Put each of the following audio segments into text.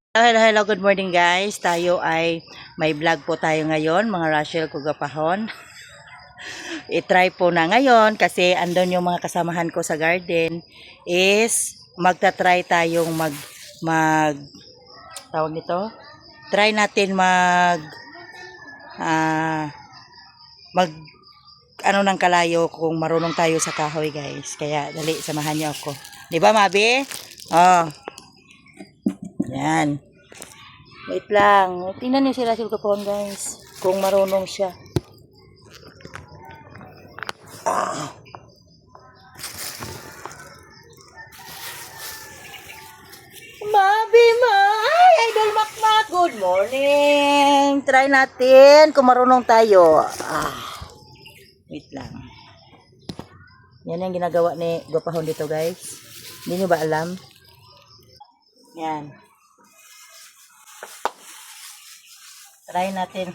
Hello, good morning guys. Tayo ay may vlog po tayo ngayon, mga Rachel Kugapahon. I-try po na ngayon kasi andon yung mga kasamahan ko sa garden is magta-try tayong mag tawag nito. Try natin ah mag ano ng kalayo kung marunong tayo sa kahoy guys. Kaya dali samahan niyo ako. 'Di ba, Mabi? Oh, yan. Wait lang. Tingnan niyo si Rachel Kugapahon guys. Kung marunong siya. Mabi ma! Ay, Idol Makmak! Good morning! Try natin kung marunong tayo. Wait lang. Yan ang ginagawa ni Gopahon dito guys. Hindi nyo ba alam? Yan. Try natin.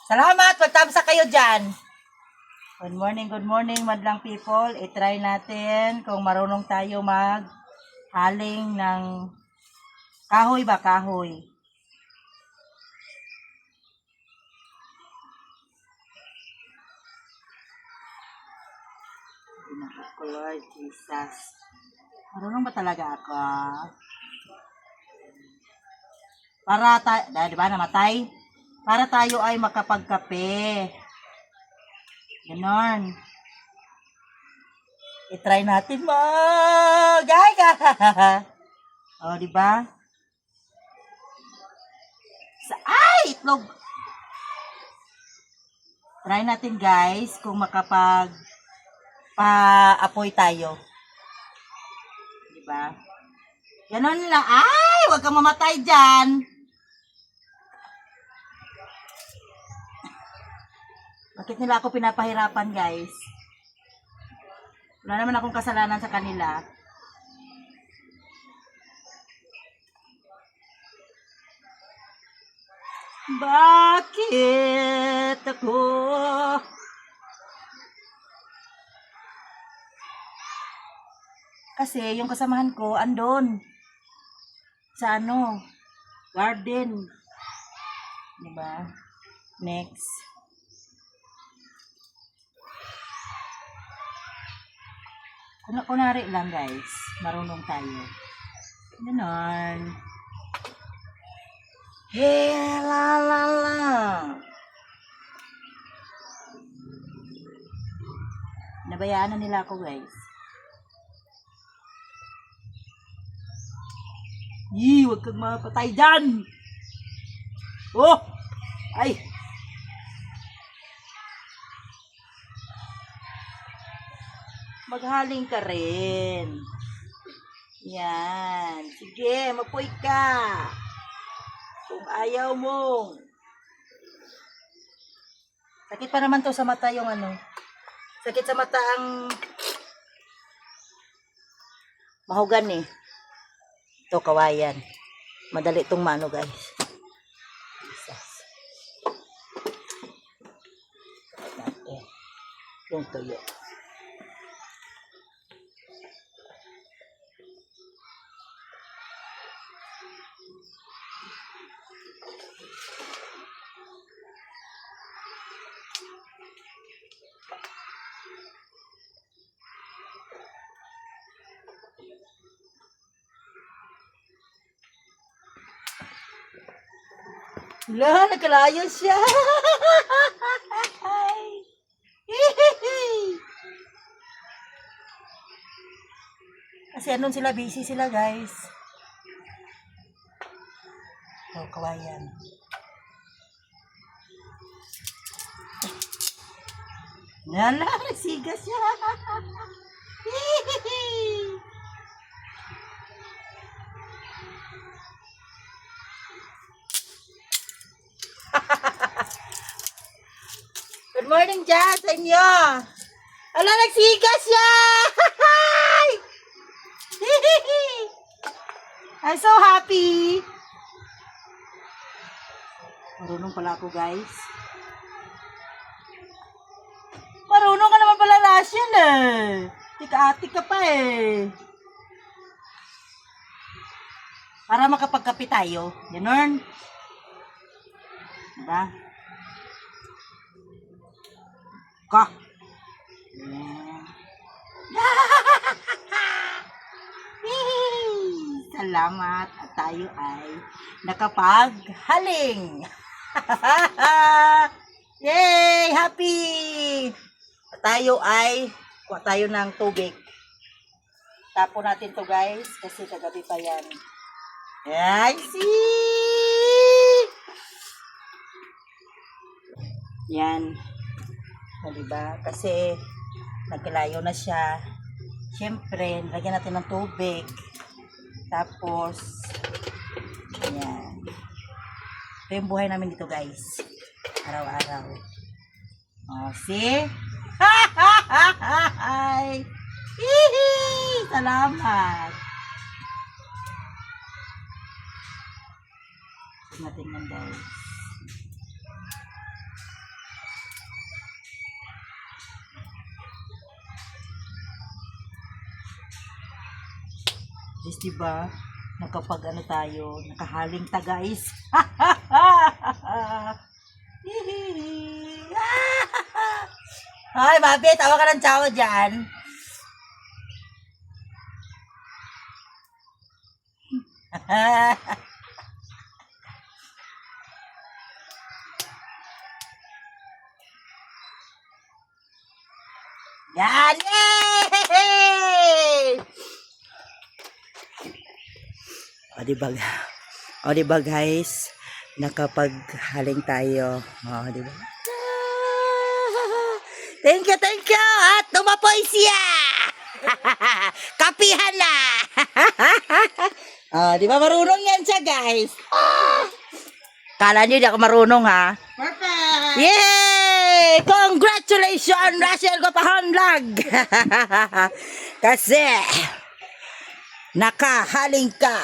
Salamat! Magtamsa kayo dyan! Good morning, madlang people. I-try natin kung marunong tayo haling ng kahoy ba? Kahoy. Lord Jesus. Marunong ba talaga ako? Para tayo, di ba namatay? Para tayo ay makapagkape. Ganon. I-try natin Ay! O, di ba? Ay! Itlog! Try natin guys kung pa-apoy tayo. Di ba? Ganon lang. Ay! Huwag kang mamatay dyan. Bakit nila ako pinapahirapan guys? Wala naman akong kasalanan sa kanila. Bakit ako? Kasi yung kasamahan ko andon sa garden. Diba? Next. Kunwari lang guys, marunong tayo. Ganon. Hey, la la la. Nabayaan na nila ako guys. Huwag kang mapatay dyan! Oh! Ay! Maghaling ka rin. Yan. Sige, mapoy ka. Kung ayaw mo. Sakit pa naman to sa mata yung Sakit sa mata ang mahugan eh. Ito, kawayan. Madali itong guys. Jesus. Natin. Yung tuyo. Wala, nagkalayo siya. Kasi sila, busy sila guys. Ito, kawayan. Nala, nagsiga siya. Good morning dyan sa inyo. Ala, nagsiga siya. I'm so happy. Marunong pala ako guys. Marunong ka naman pala Rachel Tika-ati ka pa eh. Para makapagkape tayo. Ganon. Diba? Ka. Ayan. Salamat at tayo ay nakapaghaling. Yay! Happy! At tayo ay kuha tayo ng tubig. Tapo natin to guys kasi kagabi pa yan. Ay, see! Yan. O, diba? Kasi nagkalayo na siya. Siyempre, lagyan natin ng tubig. Tapos, yan. Ito yung buhay namin dito guys. Araw-araw. O, see? Hi! Hihi! Salamat! Natin yan guys. Just diba, nakapag ano tayo, nakahaling ta guys. Ay, Babe, tawa ka ng tsawa dyan. Yan! Yay! O diba guys, nakapaghaling tayo. O diba? Thank you, thank you! At tumapoy siya! Kapihan na! Diba marunong yan siya guys? Kala niyo di ako marunong ha? Perfect! Yay! Congratulations, Rachel Gopahon Vlog! Kasi, nakahaling ka.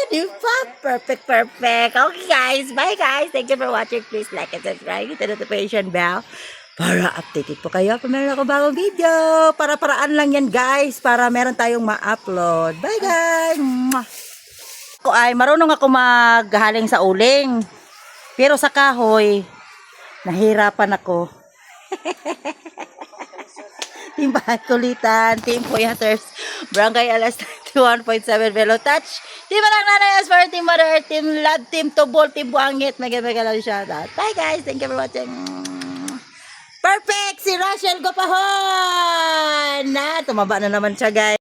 Di ba? Perfect, perfect. Okay guys, bye guys. Thank you for watching. Please like and subscribe. Hit the notification bell para updated po kayo kung meron ako bagong video. Para-paraan lang yan guys, para meron tayong ma-upload. Bye guys! Ako ay marunong ako maghaling sa uling. Pero sa kahoy, nahirapan ako. Team Bahat Kulitan, Team Puyaters, Barangay Alas 91.7 Velo Touch, Team Anak Nanay for Team Mother, Team Love, Team Tubol, Team Buangit, mega lang shoutout. Bye guys, thank you for watching. Perfect! Si Rachel Gopahon! Tumaba na naman siya guys.